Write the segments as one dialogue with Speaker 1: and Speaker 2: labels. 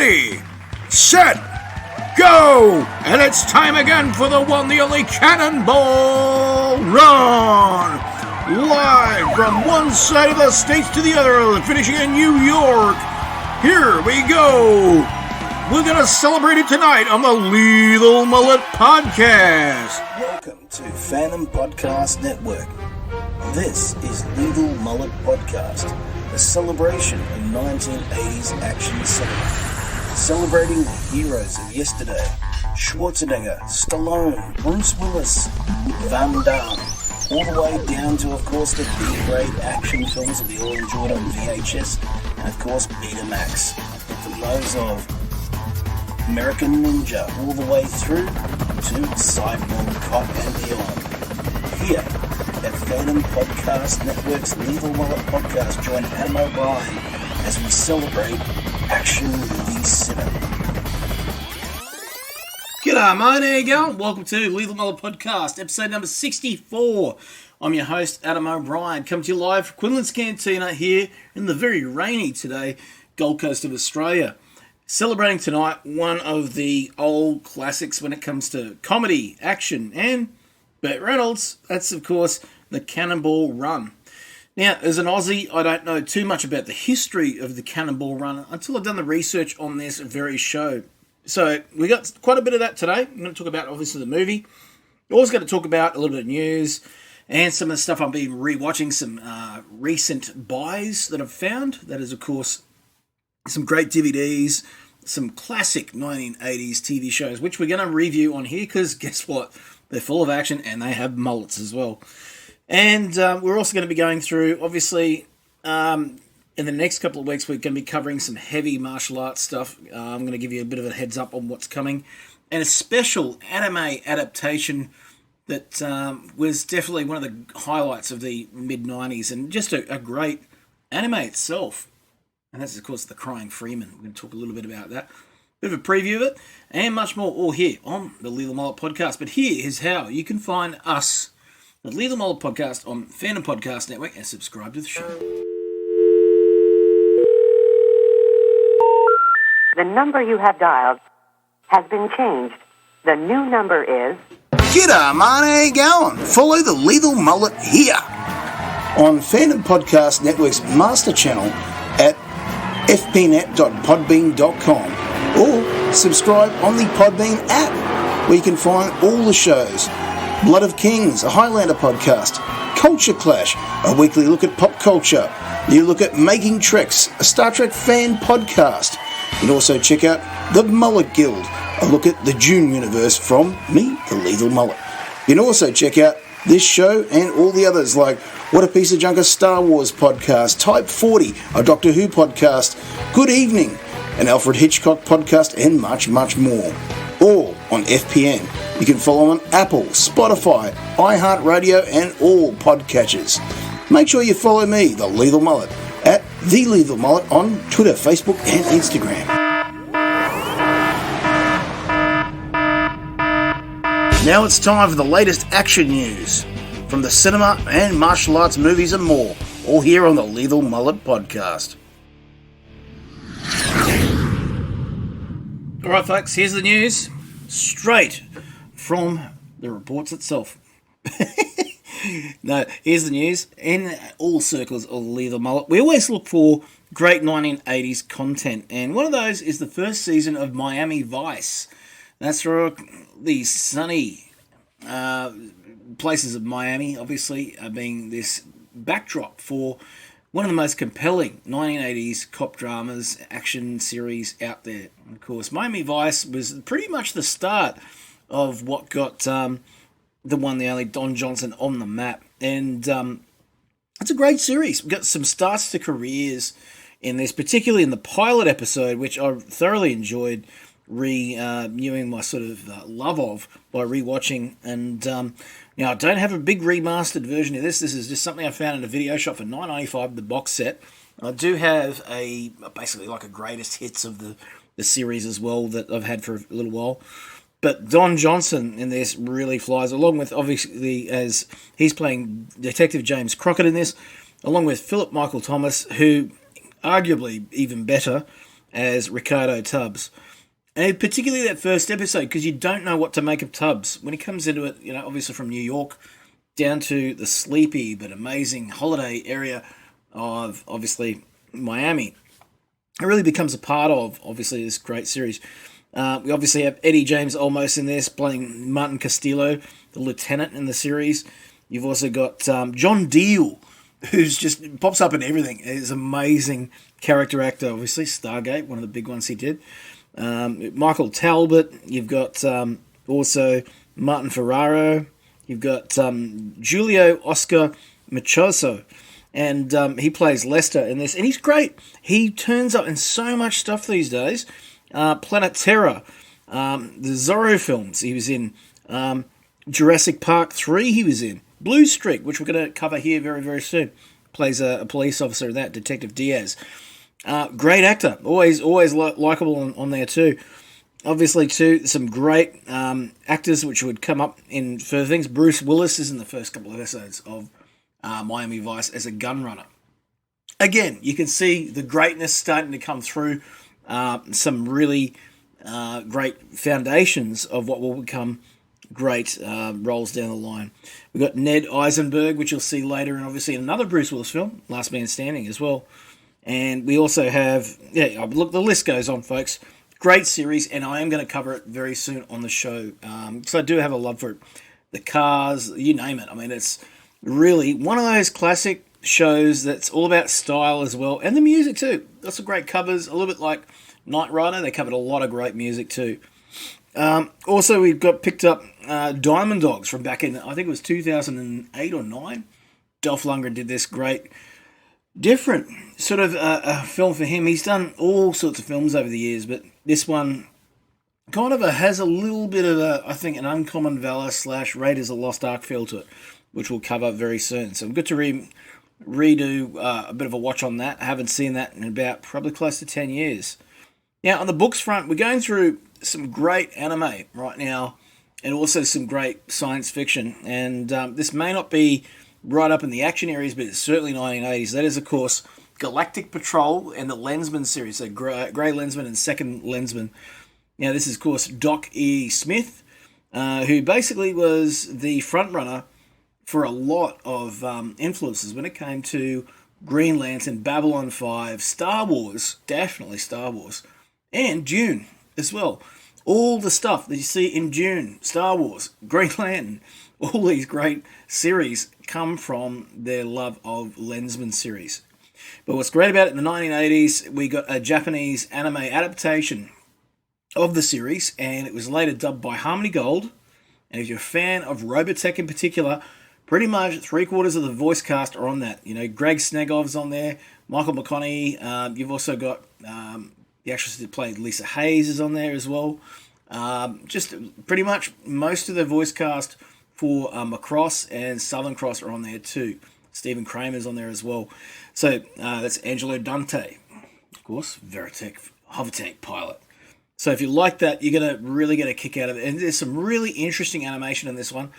Speaker 1: Ready, set, go! And it's time again for the one, the only Cannonball Run! Live from one side of the states to the other, finishing in New York. Here we go! We're going to celebrate it tonight on the Lethal Mullet Podcast.
Speaker 2: Welcome to Fandom Podcast Network. This is Lethal Mullet Podcast, a celebration of 1980s action cinema. Celebrating the heroes of yesterday: Schwarzenegger, Stallone, Bruce Willis, Fandom, all the way down to, of course, the B-grade action films that we all enjoyed on VHS, and of course Betamax. From those of American Ninja all the way through to Cyborg Cop and beyond. Here at Fandom Podcast Network's Lethal Mullet Podcast, join Adam O'Brien as we celebrate action movie cinema.
Speaker 3: G'day mate, how you going? Welcome to Lethal Mullet Podcast, episode number 64. I'm your host, Adam O'Brien, coming to you live from Quinlan's Cantina here in the very rainy today Gold Coast of Australia. Celebrating tonight one of the old classics when it comes to comedy, action, and Burt Reynolds. That's, of course, the Cannonball Run. Now, as an Aussie, I don't know too much about the history of the Cannonball Run until I've done the research on this very show. So, we got quite a bit of that today. I'm going to talk about, obviously, the movie. We're also going to talk about a little bit of news and some of the stuff I've been rewatching, some recent buys that I've found. That is, of course, some great DVDs, some classic 1980s TV shows, which we're going to review on here because guess what? They're full of action and they have mullets as well. And we're also going to be going through, obviously, in the next couple of weeks, we're going to be covering some heavy martial arts stuff. I'm going to give you a bit of a heads up on what's coming. And a special anime adaptation that was definitely one of the highlights of the mid-90s and just a great anime itself. And that's, of course, The Crying Freeman. We're going to talk a little bit about that. Bit of a preview of it, and much more, all here on the Lethal Mullet Podcast. But here is how you can find us, the Lethal Mullet Podcast, on Fandom Podcast Network, and subscribe to the show.
Speaker 4: The number you have dialed has been changed. The new number is...
Speaker 2: G'day, man, how you going? Follow the Lethal Mullet here on Fandom Podcast Network's master channel at fpnet.podbean.com, or subscribe on the Podbean app, where you can find all the shows: Blood of Kings, a Highlander podcast; Culture Clash, a weekly look at pop culture; you look at Making Treks, a Star Trek fan podcast. You can also check out the Mullet Guild, a look at the Dune universe from me, the Lethal Mullet. You can also check out this show and all the others like What a Piece of Junk, a Star Wars podcast; Type 40, a Doctor Who podcast; Good Evening, an Alfred Hitchcock podcast, and much, much more. All on FPN. You can follow on Apple, Spotify, iHeartRadio, and all podcatchers. Make sure you follow me, the Lethal Mullet, at The Lethal Mullet on Twitter, Facebook, and Instagram. Now it's time for the latest action news from the cinema and martial arts movies and more, all here on the Lethal Mullet Podcast.
Speaker 3: Alright folks, here's the news, straight from the reports itself. No, here's the news. In all circles of Lethal Mullet, we always look for great 1980s content, and one of those is the first season of Miami Vice. That's for the sunny places of Miami, obviously, being this backdrop for one of the most compelling 1980s cop dramas, action series out there. And of course, Miami Vice was pretty much the start of what got the one, the only Don Johnson on the map. And it's a great series. We've got some starts to careers in this, particularly in the pilot episode, which I thoroughly enjoyed renewing my sort of love of by rewatching. And now I don't have a big remastered version of this. This is just something I found in a video shop for $9.95, the box set. I do have basically like a greatest hits of the series as well that I've had for a little while. But Don Johnson in this really flies, along with, obviously, as he's playing Detective James Crockett in this, along with Philip Michael Thomas, who arguably even better as Ricardo Tubbs. And particularly that first episode, because you don't know what to make of Tubbs. When he comes into it, obviously from New York down to the sleepy but amazing holiday area of, obviously, Miami. It really becomes a part of, obviously, this great series. We obviously have Eddie James Olmos in this, playing Martin Castillo, the lieutenant in the series. You've also got John Deal, who's just pops up in everything. He's an amazing character actor, obviously. Stargate, one of the big ones he did. Michael Talbot. You've got also Martin Ferraro. You've got Julio Oscar Machoso. And he plays Lester in this. And he's great. He turns up in so much stuff these days. Planet Terror. The Zorro films he was in. Jurassic Park 3 he was in. Blue Streak, which we're going to cover here very, very soon. Plays a police officer in that, Detective Diaz. Great actor. Always likeable on there too. Obviously, too, some great actors which would come up in further things. Bruce Willis is in the first couple of episodes of Miami Vice as a gun runner. Again, you can see the greatness starting to come through. Some really great foundations of what will become great roles down the line. We've got Ned Eisenberg, which you'll see later, and obviously in another Bruce Willis film, Last Man Standing as well. And we also have, look, the list goes on, folks. Great series, and I am going to cover it very soon on the show. So I do have a love for it. The cars, you name it. I mean, it's really one of those classic shows that's all about style as well, and the music too. Got some great covers, a little bit like Knight Rider. They covered a lot of great music too. Also, we've got picked up Diamond Dogs from back in, I think it was 2008 or 9. Dolph Lundgren did this great, different sort of a film for him. He's done all sorts of films over the years, but this one kind of has a little bit of I think, an Uncommon Valor / Raiders of the Lost Ark feel to it, which we'll cover very soon. So I'm good to redo a bit of a watch on that. I haven't seen that in about probably close to 10 years. Now, on the books front, we're going through some great anime right now, and also some great science fiction. And this may not be right up in the action areas, but it's certainly 1980s. That is, of course, Galactic Patrol and the Lensman series, so Grey Lensman and Second Lensman. Now, this is, of course, Doc E. Smith, who basically was the frontrunner for a lot of influences when it came to Green Lantern, Babylon 5, Star Wars, definitely Star Wars, and Dune as well. All the stuff that you see in Dune, Star Wars, Green Lantern, all these great series come from their love of Lensman series. But what's great about it, in the 1980s, we got a Japanese anime adaptation of the series, and it was later dubbed by Harmony Gold. And if you're a fan of Robotech in particular, pretty much 3/4 of the voice cast are on that. Greg Snegov's on there, Michael McConaughey. You've also got the actress that played Lisa Hayes is on there as well. Just pretty much most of the voice cast for Macross and Southern Cross are on there too. Stephen Kramer's on there as well. So that's Angelo Dante, of course, Hovertank pilot. So if you like that, you're going to really get a kick out of it. And there's some really interesting animation in this one.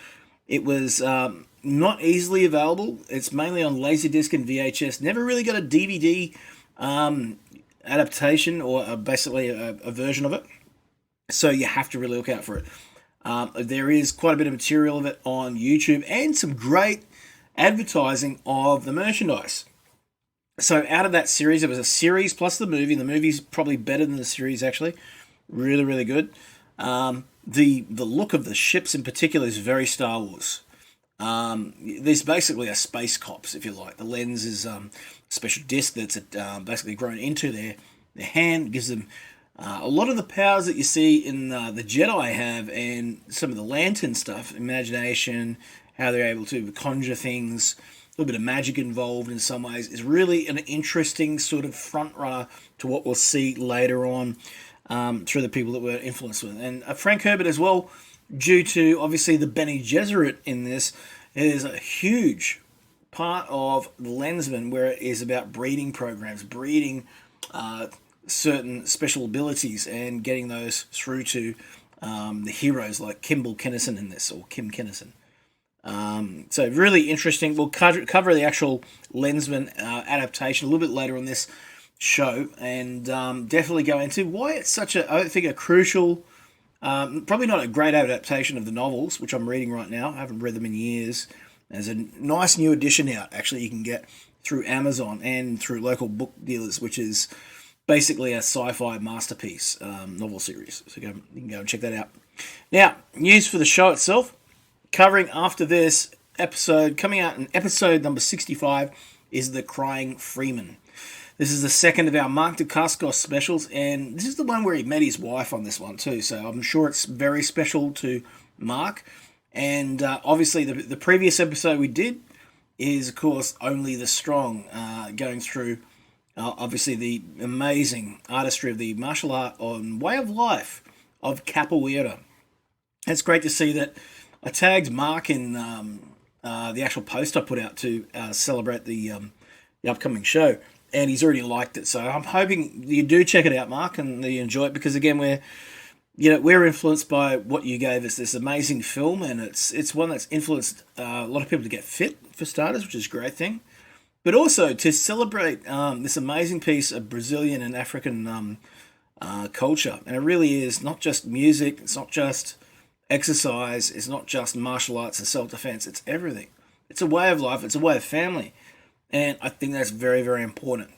Speaker 3: It was not easily available. It's mainly on Laserdisc and VHS. Never really got a DVD adaptation or basically a version of it. So you have to really look out for it. There is quite a bit of material of it on YouTube and some great advertising of the merchandise. So out of that series, it was a series plus the movie. The movie's probably better than the series, actually. Really, really good. The look of the ships in particular is very Star Wars. These basically are space cops, if you like. The lens is a special disc that's basically grown into their hand. It gives them a lot of the powers that you see in the Jedi have, and some of the lantern stuff, imagination, how they're able to conjure things, a little bit of magic involved in some ways, is really an interesting sort of front runner to what we'll see later on through the people that were influenced with. And Frank Herbert as well, due to obviously the Bene Gesserit in this, is a huge part of the Lensman, where it is about breeding programs, breeding certain special abilities and getting those through to the heroes like Kimball Kennison in this, or Kim Kennison. So really interesting. We'll cover the actual Lensman adaptation a little bit later on this. show, and definitely go into why it's such a, I think, a crucial, probably not a great adaptation of the novels, which I'm reading right now. I haven't read them in years. There's a nice new edition out, actually, you can get through Amazon and through local book dealers, which is basically a sci-fi masterpiece novel series. So you can go and check that out. Now, news for the show itself. Covering after this episode, coming out in episode number 65, is The Crying Freeman. This is the second of our Mark Dacascos specials, and this is the one where he met his wife on this one too, so I'm sure it's very special to Mark. And obviously the previous episode we did is, of course, Only the Strong, going through obviously the amazing artistry of the martial art and way of life of capoeira. It's great to see that I tagged Mark in the actual post I put out to celebrate the upcoming show, and he's already liked it. So I'm hoping you do check it out, Mark, and that you enjoy it, because again, we're influenced by what you gave us, this amazing film, and it's one that's influenced a lot of people to get fit, for starters, which is a great thing, but also to celebrate this amazing piece of Brazilian and African culture. And it really is not just music, it's not just exercise, it's not just martial arts and self-defense, it's everything. It's a way of life, it's a way of family, and I think that's very, very important.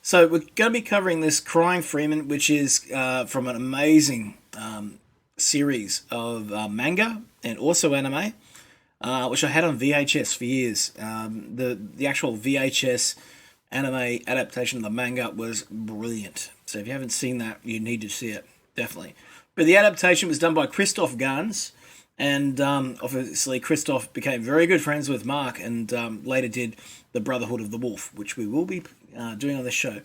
Speaker 3: So we're going to be covering this Crying Freeman, which is from an amazing series of manga and also anime, which I had on VHS for years. The actual VHS anime adaptation of the manga was brilliant. So if you haven't seen that, you need to see it, definitely. But the adaptation was done by Christoph Gans, and obviously Christoph became very good friends with Mark, and later did The Brotherhood of the Wolf, which we will be doing on this show.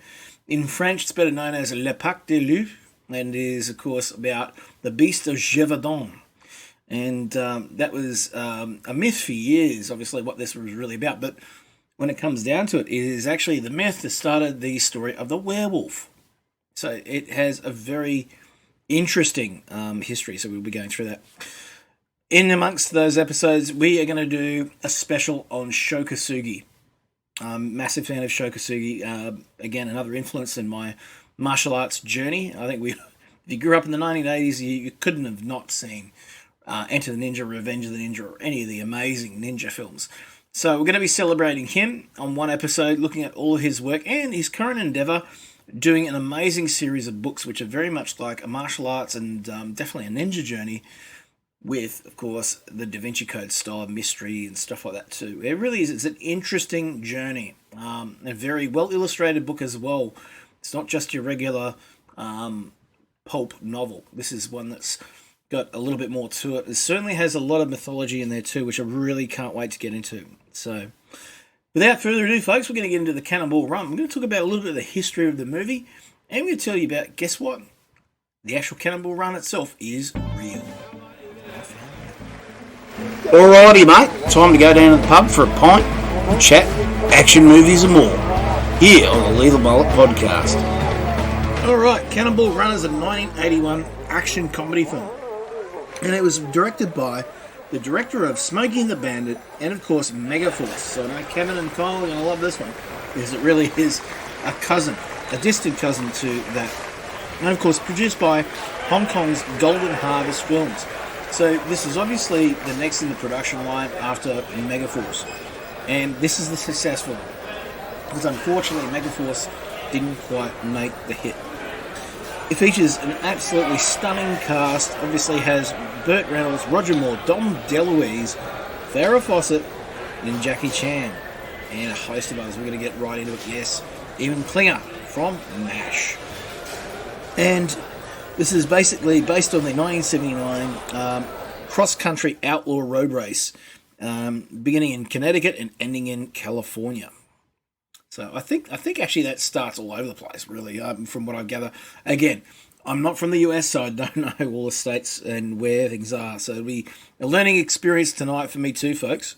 Speaker 3: In French, it's better known as Le Pack de Loup, and is, of course, about the Beast of Gévaudan. And that was a myth for years, obviously, what this was really about. But when it comes down to it, it is actually the myth that started the story of the werewolf. So it has a very interesting history, so we'll be going through that. In amongst those episodes, we are going to do a special on Shokasugi. Massive fan of Shokasugi. Again, another influence in my martial arts journey. I think if you grew up in the 1980s, you couldn't have not seen Enter the Ninja, Revenge of the Ninja, or any of the amazing ninja films. So we're going to be celebrating him on one episode, looking at all of his work and his current endeavor, doing an amazing series of books which are very much like a martial arts and definitely a ninja journey, with, of course, the Da Vinci Code style of mystery and stuff like that too. It really is. It's an interesting journey. A very well-illustrated book as well. It's not just your regular pulp novel. This is one that's got a little bit more to it. It certainly has a lot of mythology in there too, which I really can't wait to get into. So, without further ado, folks, we're going to get into the Cannonball Run. We're going to talk about a little bit of the history of the movie, and we're going to tell you about, guess what? The actual Cannonball Run itself is real.
Speaker 2: Alrighty, mate. Time to go down to the pub for a pint, chat, action movies and more. Here on the Lethal Mullet podcast.
Speaker 3: Alright, Cannonball Run is a 1981 action comedy film. And it was directed by the director of Smokey and the Bandit and, of course, Megaforce. So I know Kevin and Kyle are going to love this one, because it really is a cousin, a distant cousin to that. And, of course, produced by Hong Kong's Golden Harvest Films. So this is obviously the next in the production line after Megaforce. And this is the successful one, because unfortunately Megaforce didn't quite make the hit. It features an absolutely stunning cast. Obviously has Burt Reynolds, Roger Moore, Dom DeLuise, Farrah Fawcett, and Jackie Chan, and a host of others. We're going to get right into it. Yes, even Klinger from MASH. And this is basically based on the 1979 cross-country outlaw road race, beginning in Connecticut and ending in California. So I think actually that starts all over the place, really, from what I gather. Again, I'm not from the US, so I don't know all the states and where things are. So it'll be a learning experience tonight for me too, folks.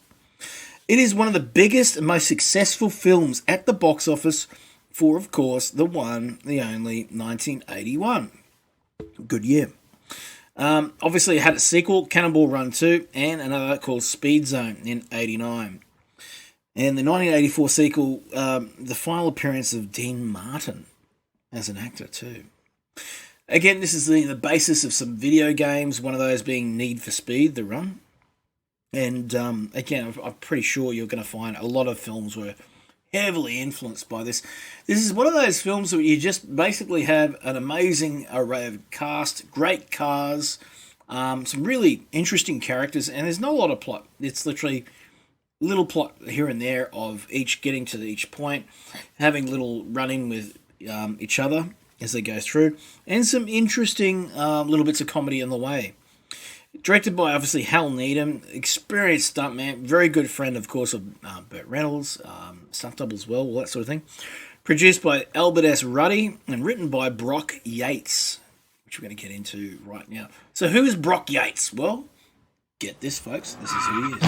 Speaker 3: It is one of the biggest and most successful films at the box office for, of course, the one, the only 1981. Good year. Obviously, it had a sequel, Cannonball Run 2, and another called Speed Zone in 89. And the 1984 sequel, the final appearance of Dean Martin as an actor too. Again, this is the basis of some video games, one of those being Need for Speed, the run. And again, I'm pretty sure you're going to find a lot of films were heavily influenced by this. This is one of those films where you just basically have an amazing array of cast, great cars, some really interesting characters, and there's not a lot of plot. It's literally little plot here and there of each getting to each point, having little run-in with each other as they go through, and some interesting little bits of comedy on the way. Directed by, obviously, Hal Needham, experienced stuntman, very good friend, of course, of Burt Reynolds, stunt double as well, all that sort of thing. Produced by Albert S. Ruddy and written by Brock Yates, which we're going to get into right now. So who is Brock Yates? Well, get this, folks. This is who he is.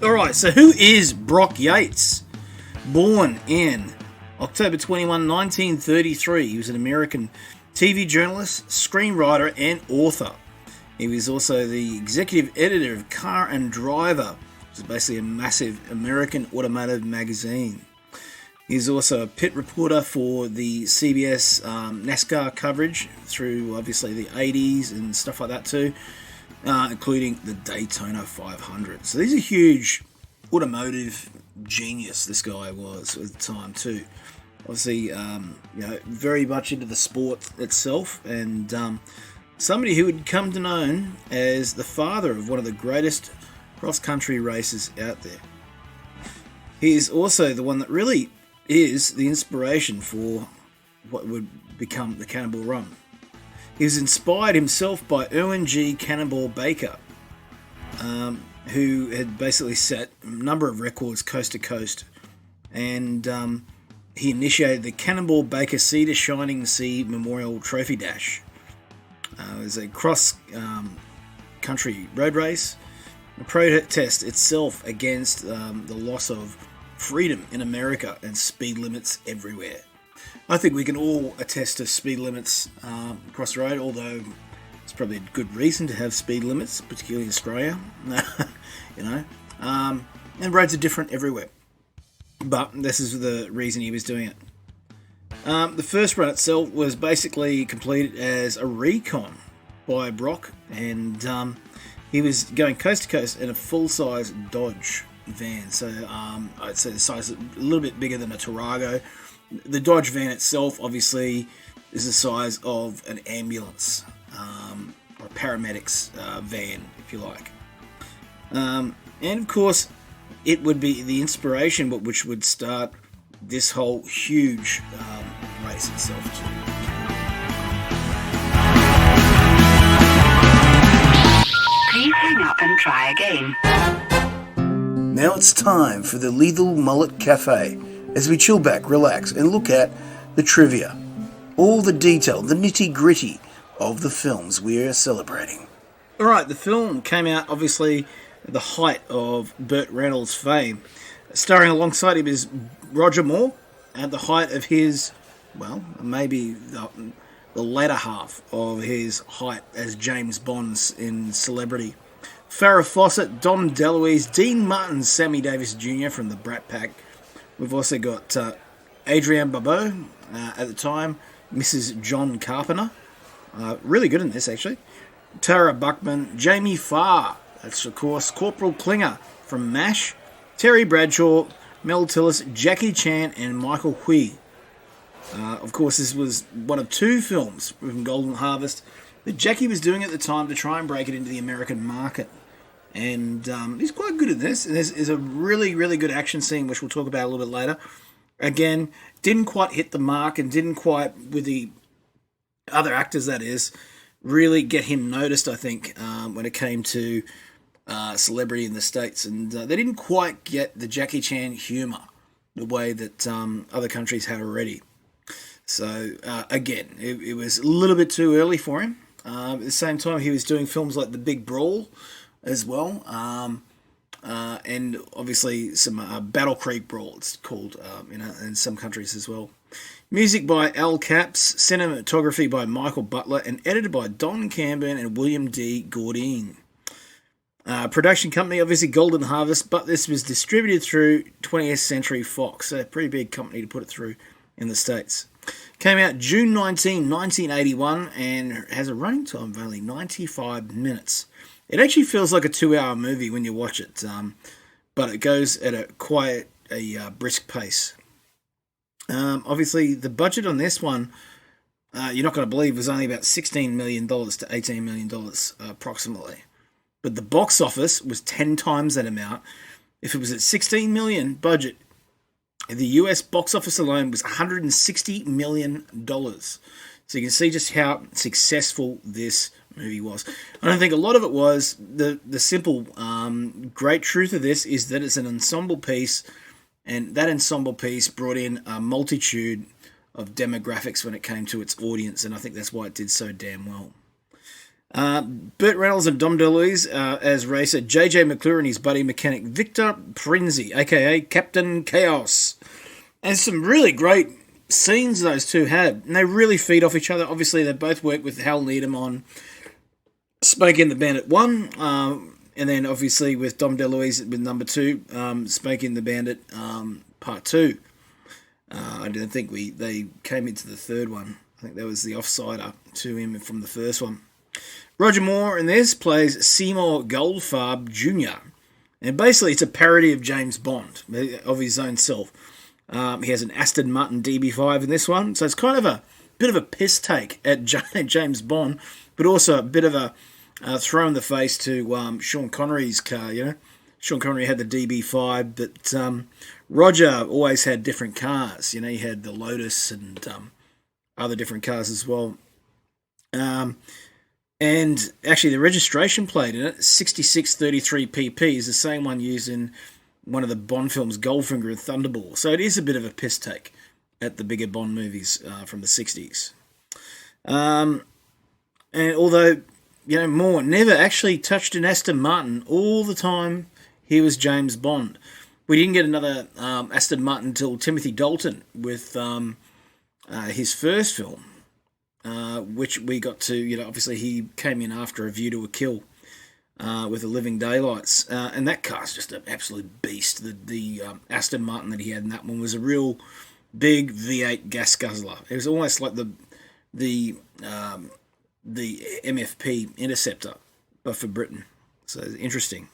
Speaker 3: All right, so who is Brock Yates? Born in October 21, 1933. He was an American TV journalist, screenwriter, and author. He was also the executive editor of Car and Driver, which is basically a massive American automotive magazine. He's also a pit reporter for the CBS NASCAR coverage through, obviously, the 80s and stuff like that too, including the Daytona 500. So he's a huge automotive genius, this guy was at the time too. Obviously, very much into the sport itself, and somebody who would come to known as the father of one of the greatest cross-country races out there. He is also the one that really is the inspiration for what would become the Cannonball Run. He was inspired himself by Erwin G. Cannonball Baker, who had basically set a number of records coast to coast, and he initiated the Cannonball Baker Sea to Shining Sea Memorial Trophy Dash. It was a cross-country road race, a protest itself against the loss of freedom in America and speed limits everywhere. I think we can all attest to speed limits across the road, although it's probably a good reason to have speed limits, particularly in Australia. And roads are different everywhere. But this is the reason he was doing it. The first run itself was basically completed as a recon by Brock, and he was going coast to coast in a full-size Dodge van. So I'd say the size is a little bit bigger than a Tarago. The Dodge van itself, obviously, is the size of an ambulance or a paramedics van, if you like. And of course, it would be the inspiration which would start this whole huge race itself too.
Speaker 5: Please hang up and try again.
Speaker 2: Now it's time for the Lethal Mullet Cafe as we chill back, relax, and look at the trivia. All the detail, the nitty-gritty of the films we're celebrating.
Speaker 3: Alright, the film came out, obviously, at the height of Burt Reynolds' fame. Starring alongside him is Roger Moore, at the height of his, well, maybe the latter half of his height as James Bond in Celebrity. Farrah Fawcett, Dom DeLuise, Dean Martin, Sammy Davis Jr. from the Brat Pack. We've also got Adrienne Barbeau, at the time, Mrs. John Carpenter. Really good in this, actually. Tara Buckman, Jamie Farr, that's of course Corporal Klinger from MASH, Terry Bradshaw, Mel Tillis, Jackie Chan, and Michael Hui. Of course, this was one of two films from Golden Harvest that Jackie was doing at the time to try and break it into the American market. And he's quite good at this. And there's a really, really good action scene, which we'll talk about a little bit later. Again, didn't quite hit the mark and didn't quite, with the other actors that is, really get him noticed, I think, when it came to celebrity in the States. And they didn't quite get the Jackie Chan humour the way that other countries had already. So, again, it was a little bit too early for him. At the same time, he was doing films like The Big Brawl as well. And obviously some Battle Creek Brawl, it's called in some countries as well. Music by Al Capps, cinematography by Michael Butler, and edited by Don Camburn and William D. Gordine. Production company, obviously Golden Harvest, but this was distributed through 20th Century Fox, so a pretty big company to put it through in the States. Came out June 19, 1981, and has a running time of only 95 minutes. It actually feels like a 2-hour movie when you watch it, but it goes at quite a brisk pace. Obviously, the budget on this one, you're not going to believe, was only about $16 million to $18 million approximately. But the box office was 10 times that amount. If it was at $16 million budget, the US box office alone was $160 million. So you can see just how successful this movie was. I don't think a lot of it was. The simple, great truth of this is that it's an ensemble piece, and that ensemble piece brought in a multitude of demographics when it came to its audience, and I think that's why it did so damn well. Burt Reynolds and Dom DeLuise as racer, JJ McClure and his buddy mechanic Victor Prinzi, aka Captain Chaos. And some really great scenes those two had, and they really feed off each other. Obviously, they both worked with Hal Needham on Smokey and the Bandit 1, and then obviously with Dom DeLuise with number 2, Smokey and the Bandit part 2. I don't think they came into the third one. I think that was the offsider to him from the first one. Roger Moore in this plays Seymour Goldfarb Jr. And basically it's a parody of James Bond, of his own self. He has an Aston Martin DB5 in this one, so it's kind of a bit of a piss take at James Bond, but also a bit of a throw in the face to Sean Connery's car, you know. Sean Connery had the DB5, but Roger always had different cars. You know, he had the Lotus and other different cars as well. And actually, the registration plate in it, 6633 PP, is the same one used in one of the Bond films, Goldfinger and Thunderball. So it is a bit of a piss take at the bigger Bond movies from the 60s. And although, you know, Moore never actually touched an Aston Martin, all the time he was James Bond. We didn't get another Aston Martin until Timothy Dalton with his first film. Which we got to, you know, obviously he came in after A View to a Kill with The Living Daylights, and that car's just an absolute beast. The Aston Martin that he had in that one was a real big V8 gas guzzler. It was almost like the MFP Interceptor, but for Britain. So it's interesting.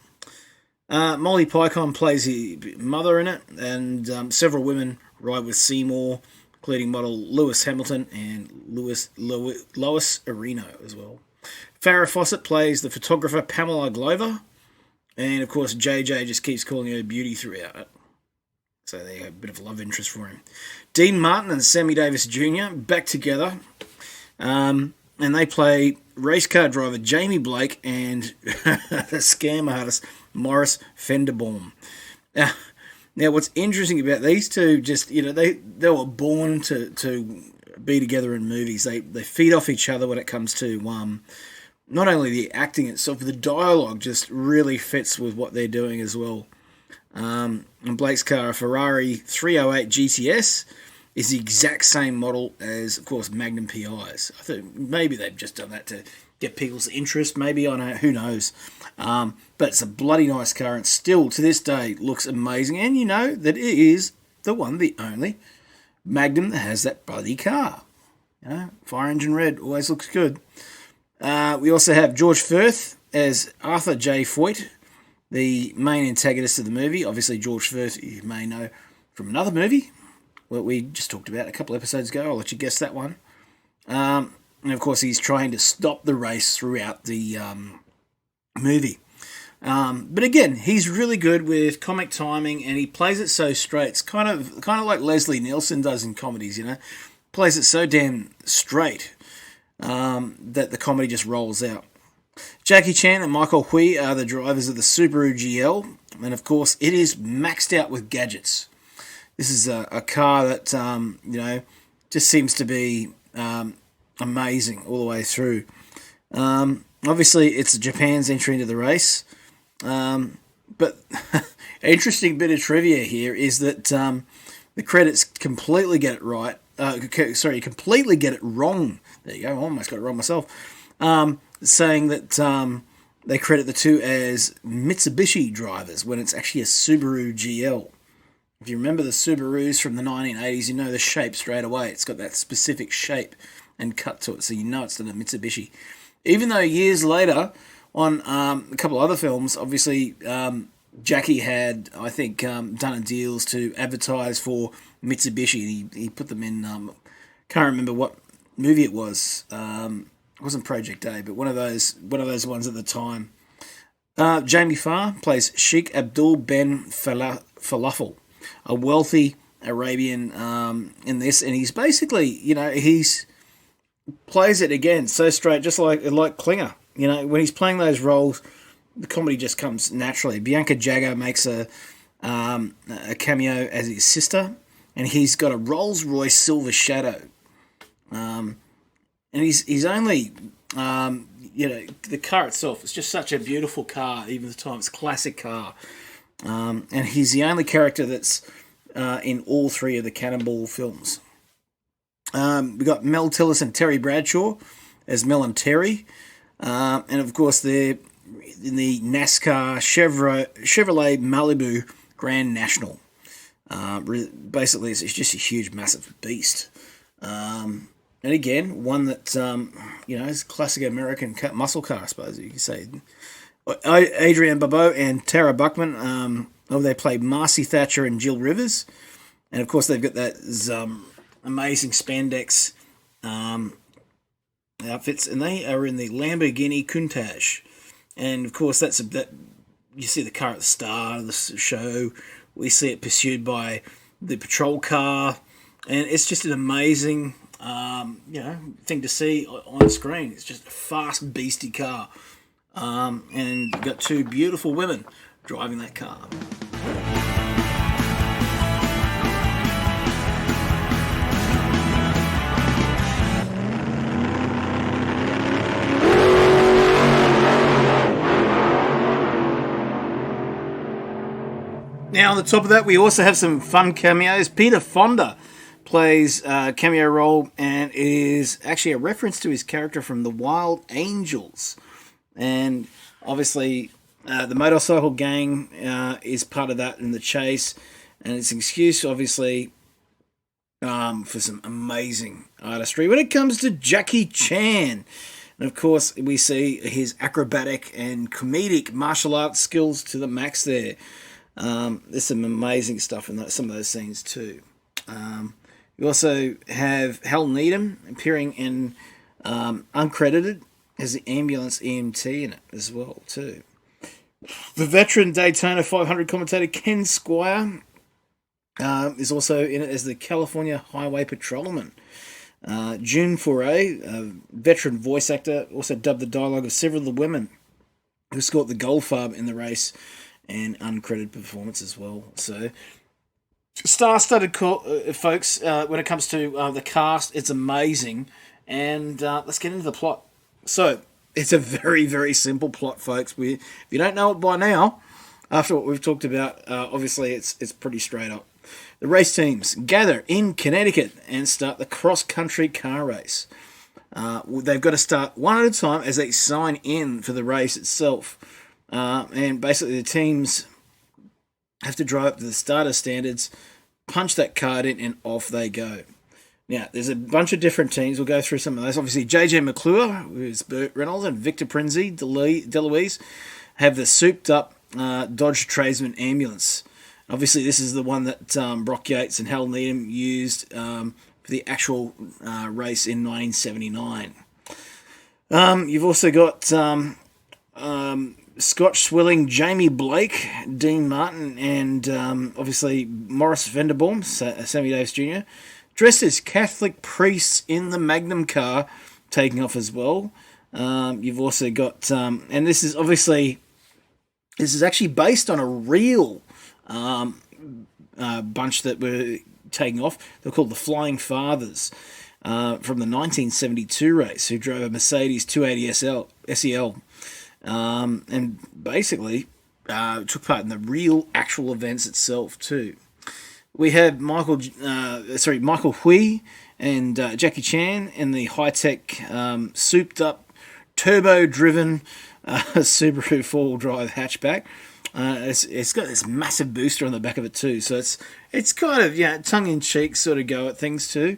Speaker 3: Molly Picon plays his mother in it, and several women ride with Seymour, including model Lewis Hamilton and Lois Areno as well. Farrah Fawcett plays the photographer Pamela Glover, and of course JJ just keeps calling her Beauty throughout it. So they have a bit of a love interest for him. Dean Martin and Sammy Davis Jr. back together, and they play race car driver Jamie Blake and the scam artist Morris Fenderbaum. Now, what's interesting about these two, just, you know, they were born to be together in movies. They feed off each other when it comes to not only the acting itself, but the dialogue just really fits with what they're doing as well. And Blake's car, a Ferrari 308 GTS, is the exact same model as, of course, Magnum PIs. I thought maybe they've just done that to get people's interest. Maybe, I don't know, who knows. But it's a bloody nice car, and still to this day looks amazing. And you know that it is the one, the only Magnum that has that bloody car. You know, fire engine red always looks good. We also have George Firth as Arthur J. Foyt, the main antagonist of the movie. Obviously, George Firth you may know from another movie that we just talked about a couple episodes ago. I'll let you guess that one. And of course, he's trying to stop the race throughout the movie. But again, he's really good with comic timing, and he plays it so straight. It's kind of like Leslie Nielsen does in comedies, you know. Plays it so damn straight that the comedy just rolls out. Jackie Chan and Michael Hui are the drivers of the Subaru GL, and of course, it is maxed out with gadgets. This is a car that, you know, just seems to be amazing all the way through. Obviously, it's Japan's entry into the race. But an interesting bit of trivia here is that the credits completely get it right. Completely get it wrong. There you go. I almost got it wrong myself. Saying that they credit the two as Mitsubishi drivers when it's actually a Subaru GL. If you remember the Subarus from the 1980s, you know the shape straight away. It's got that specific shape and cut to it, so you know it's not a Mitsubishi. Even though years later, on a couple of other films, obviously Jackie had, I think, done deals to advertise for Mitsubishi. He put them in, can't remember what movie it was. It wasn't Project A, but one of those ones at the time. Jamie Farr plays Sheikh Abdul Ben Falafel, a wealthy Arabian in this, and he's basically, he's plays it again so straight, just like Klinger. When he's playing those roles, the comedy just comes naturally. Bianca Jagger makes a cameo as his sister, and he's got a Rolls-Royce Silver Shadow. And he's only, the car itself is just such a beautiful car, even at the time. It's a classic car. And he's the only character that's in all three of the Cannonball films. We got Mel Tillis and Terry Bradshaw as Mel and Terry. And of course, they're in the NASCAR Chevrolet Malibu Grand National. Basically, it's just a huge, massive beast. And again, one that, is classic American muscle car, I suppose you could say. Adrienne Barbeau and Tara Buckman, they play Marcy Thatcher and Jill Rivers. And of course, they've got that amazing spandex outfits, and they are in the Lamborghini Countach. And of course, that you see the car at the start of the show. We see it pursued by the patrol car, and it's just an amazing, thing to see on screen. It's just a fast, beastie car, and you've got two beautiful women driving that car. Now, on the top of that, we also have some fun cameos. Peter Fonda plays a cameo role and is actually a reference to his character from The Wild Angels. And obviously, the motorcycle gang is part of that in the chase. And it's an excuse, obviously, for some amazing artistry. When it comes to Jackie Chan, and of course, we see his acrobatic and comedic martial arts skills to the max there. There's some amazing stuff in some of those scenes too. You also have Hal Needham appearing in uncredited as the ambulance EMT in it as well too. The veteran Daytona 500 commentator Ken Squire is also in it as the California Highway Patrolman. June Foray, a veteran voice actor, also dubbed the dialogue of several of the women who scored the gold farb in the race, and uncredited performance as well. So, star-studded, folks. When it comes to the cast, it's amazing. And let's get into the plot. So, it's a very, very simple plot, folks. If you don't know it by now, after what we've talked about, obviously it's pretty straight up. The race teams gather in Connecticut and start the cross-country car race. They've got to start one at a time as they sign in for the race itself. And basically the teams have to drive up to the starter standards, punch that card in, and off they go. Now, there's a bunch of different teams. We'll go through some of those. Obviously, JJ McClure, who's Burt Reynolds, and Victor Prinzi, DeLuise, have the souped-up Dodge Tradesman ambulance. Obviously, this is the one that Brock Yates and Hal Needham used for the actual race in 1979. You've also got Scotch swilling Jamie Blake, Dean Martin, and obviously Morris Vanderboom, Sammy Davis Jr., dressed as Catholic priests in the Magnum car, taking off as well. You've also got, and this is actually based on a real bunch that were taking off. They're called the Flying Fathers from the 1972 race, who drove a Mercedes 280 SEL. And basically took part in the real actual events itself too. We have Michael Hui and Jackie Chan in the high-tech, souped-up, turbo-driven Subaru four-wheel drive hatchback. It's got this massive booster on the back of it too, so it's kind of tongue-in-cheek sort of go at things too.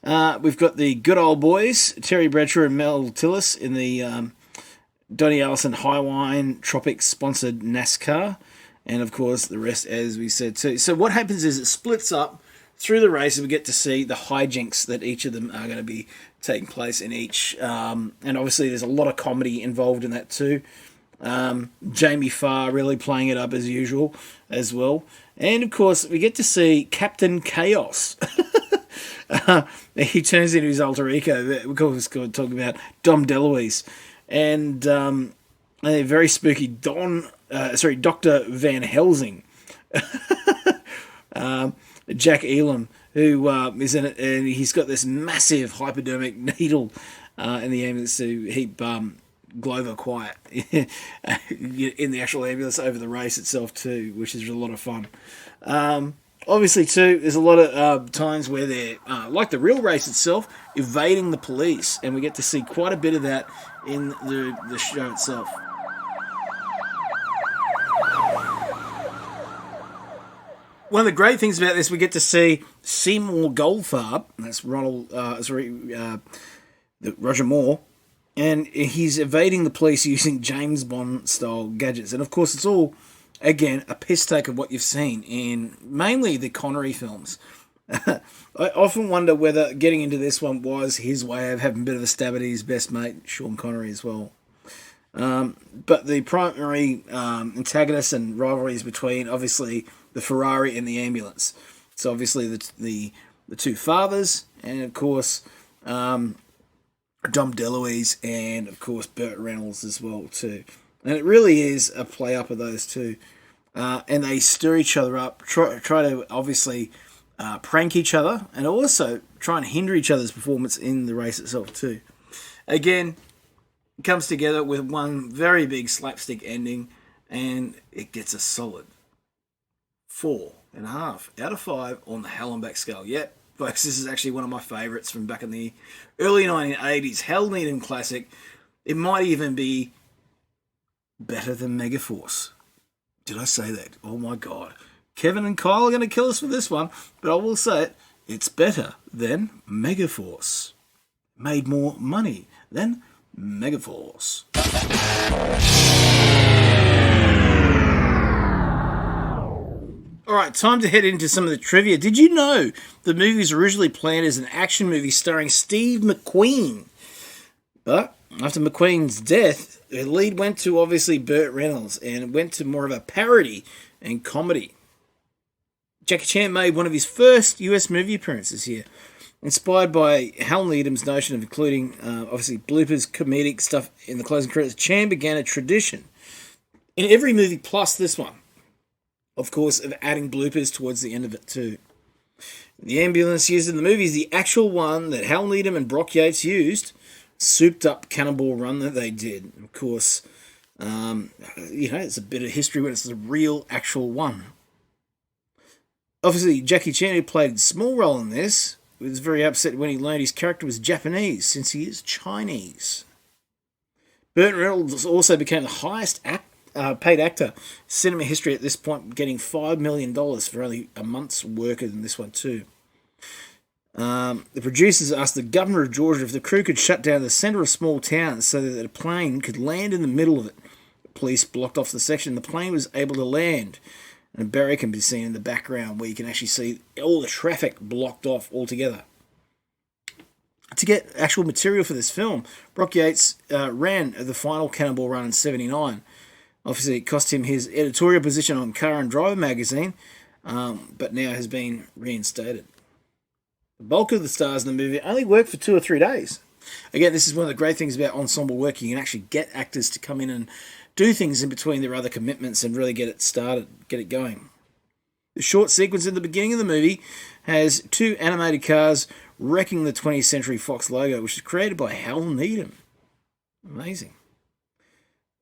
Speaker 3: We've got the good old boys, Terry Bradshaw and Mel Tillis in the Donnie Allison Highline Tropics sponsored NASCAR, and of course the rest, as we said too. So what happens is it splits up through the race, and we get to see the hijinks that each of them are going to be taking place in each. And obviously there's a lot of comedy involved in that too. Jamie Farr really playing it up as usual as well. And of course we get to see Captain Chaos. He turns into his alter ego. We're going to talk about Dom DeLuise. And a very spooky Dr. Van Helsing. Jack Elam, who is in it, and he's got this massive hypodermic needle in the ambulance to keep Glover quiet in the actual ambulance over the race itself too, which is a lot of fun. Obviously too, there's a lot of times where they're, like the real race itself, evading the police, and we get to see quite a bit of that in the show itself. One of the great things about this, we get to see Seymour Goldfarb, that's Roger Moore, and he's evading the police using James Bond-style gadgets. And of course, it's all, again, a piss take of what you've seen in mainly the Connery films. I often wonder whether getting into this one was his way of having a bit of a stab at his best mate, Sean Connery, as well. But the primary antagonists and rivalries between, obviously, the Ferrari and the ambulance. So obviously the two fathers, and of course Dom DeLuise, and of course Burt Reynolds as well too. And it really is a play up of those two. And they stir each other up, try to obviously prank each other, and also try and hinder each other's performance in the race itself too. Again, it comes together with one very big slapstick ending, and it gets a solid 4.5 out of 5 on the Hell and Back scale. Yep, folks, this is actually one of my favourites from back in the early 1980s. Hell Needham classic. It might even be better than Megaforce. Did I say that? Oh my God. Kevin and Kyle are going to kill us for this one, but I will say it. It's better than Megaforce. Made more money than Megaforce. Alright, time to head into some of the trivia. Did you know the movie was originally planned as an action movie starring Steve McQueen? But after McQueen's death, the lead went to obviously Burt Reynolds, and it went to more of a parody and comedy. Jackie Chan made one of his first US movie appearances here, inspired by Hal Needham's notion of including obviously bloopers, comedic stuff in the closing credits. Chan began a tradition in every movie plus this one, of course, of adding bloopers towards the end of it too. The ambulance used in the movie is the actual one that Hal Needham and Brock Yates used, souped up Cannonball Run that they did. Of course, it's a bit of history when it's the real actual one. Obviously, Jackie Chan, who played a small role in this, was very upset when he learned his character was Japanese, since he is Chinese. Burt Reynolds also became the highest paid actor in cinema history at this point, getting $5 million for only a month's work in this one too. The producers asked the governor of Georgia if the crew could shut down the centre of a small town so that a plane could land in the middle of it. The police blocked off the section. The plane was able to land, and a barrier can be seen in the background where you can actually see all the traffic blocked off altogether. To get actual material for this film, Brock Yates ran the final Cannonball Run in '79. Obviously, it cost him his editorial position on Car and Driver magazine, but now has been reinstated. The bulk of the stars in the movie only worked for 2 or 3 days. Again, this is one of the great things about ensemble work. You can actually get actors to come in and do things in between their other commitments and really get it started, get it going. The short sequence in the beginning of the movie has 2 animated cars wrecking the 20th Century Fox logo, which is created by Hal Needham. Amazing.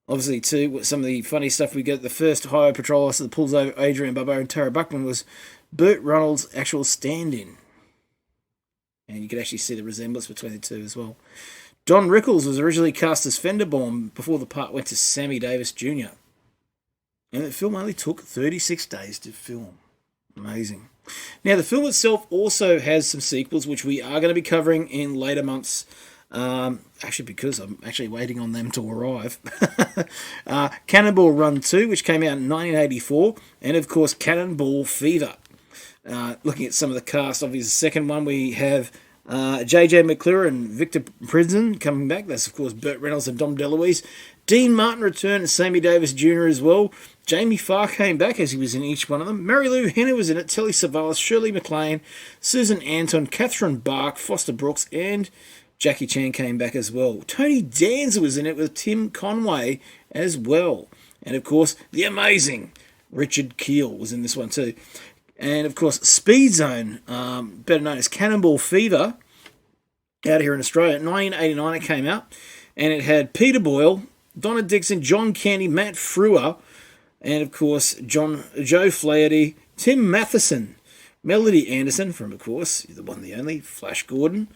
Speaker 3: Obviously, too, some of the funny stuff we get, the first highway patrol officer that pulls over Adrian Barbeau and Tara Buckman was Burt Reynolds' actual stand-in. And you can actually see the resemblance between the two as well. Don Rickles was originally cast as Fandom before the part went to Sammy Davis Jr. And the film only took 36 days to film. Amazing. Now, the film itself also has some sequels, which we are going to be covering in later months. Actually, because I'm actually waiting on them to arrive. Cannonball Run 2, which came out in 1984. And, of course, Cannonball Fever. Looking at some of the cast of his second one, we have J.J. McClure and Victor Prinzen coming back. That's, of course, Burt Reynolds and Dom DeLuise. Dean Martin returned and Sammy Davis Jr. as well. Jamie Farr came back as he was in each one of them. Mary Lou Henner was in it. Telly Savalas, Shirley MacLaine, Susan Anton, Catherine Bark, Foster Brooks, and Jackie Chan came back as well. Tony Danza was in it with Tim Conway as well. And, of course, the amazing Richard Kiel was in this one too. And, of course, Speed Zone, better known as Cannonball Fever, out here in Australia. In 1989 it came out. And it had Peter Boyle, Donna Dixon, John Candy, Matt Frewer, and, of course, Joe Flaherty, Tim Matheson, Melody Anderson from, of course, the one, the only, Flash Gordon.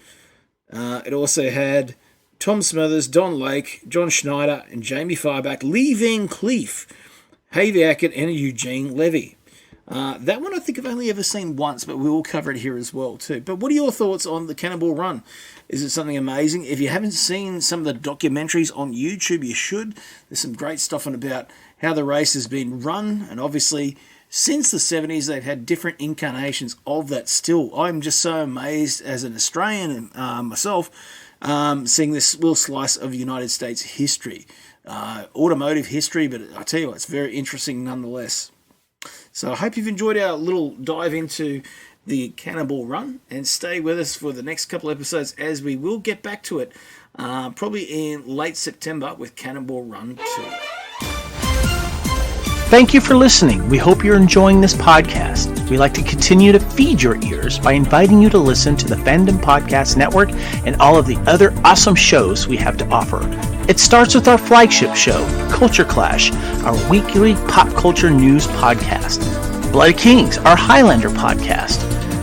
Speaker 3: It also had Tom Smothers, Don Lake, John Schneider, and Jamie Farback, Lee Van Cleef, Harvey Ackett, and Eugene Levy. That one I think I've only ever seen once, but we will cover it here as well too. But what are your thoughts on the Cannonball Run? Is it something amazing? If you haven't seen some of the documentaries on YouTube, you should. There's some great stuff on about how the race has been run, and obviously since the 70s they've had different incarnations of that still. I'm just so amazed as an Australian myself, seeing this little slice of United States history, automotive history, but I tell you what, it's very interesting nonetheless. So I hope you've enjoyed our little dive into the Cannonball Run, and stay with us for the next couple episodes as we will get back to it probably in late September with Cannonball Run 2.
Speaker 6: Thank you for listening. We hope you're enjoying this podcast. We like to continue to feed your ears by inviting you to listen to the Fandom Podcast Network and all of the other awesome shows we have to offer. It starts with our flagship show, Culture Clash, our weekly pop culture news podcast. Blood Kings, our Highlander podcast.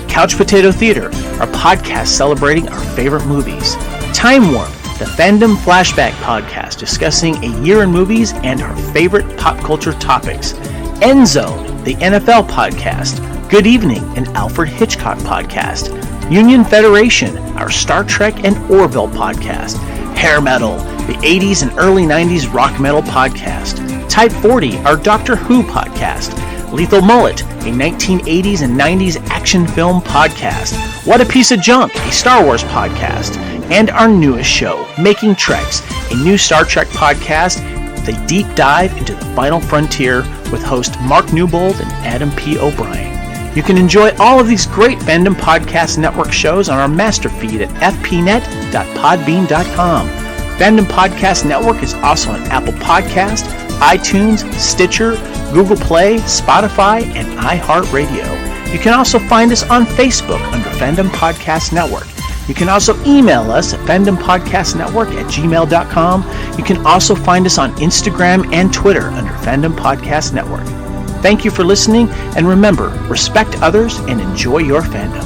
Speaker 6: Couch Potato Theater, our podcast celebrating our favorite movies. Time Warp, the Fandom Flashback podcast discussing a year in movies and our favorite pop culture topics. End Zone, the NFL podcast. Good Evening, an Alfred Hitchcock podcast. Union Federation, our Star Trek and Orville podcast. Hair Metal, the 80s and early 90s rock metal podcast. Type 40, our Doctor Who podcast. Lethal Mullet, a 1980s and 90s action film podcast. What a Piece of Junk, a Star Wars podcast. And our newest show, Making Treks, a new Star Trek podcast with a deep dive into the final frontier with host Mark Newbold and Adam P. O'Brien. You can enjoy all of these great Fandom Podcast Network shows on our master feed at fpnet.podbean.com. Fandom Podcast Network is also on Apple Podcast, iTunes, Stitcher, Google Play, Spotify, and iHeartRadio. You can also find us on Facebook under Fandom Podcast Network. You can also email us at fandompodcastnetwork@gmail.com. You can also find us on Instagram and Twitter under Fandom Podcast Network. Thank you for listening, and remember, respect others and enjoy your fandom.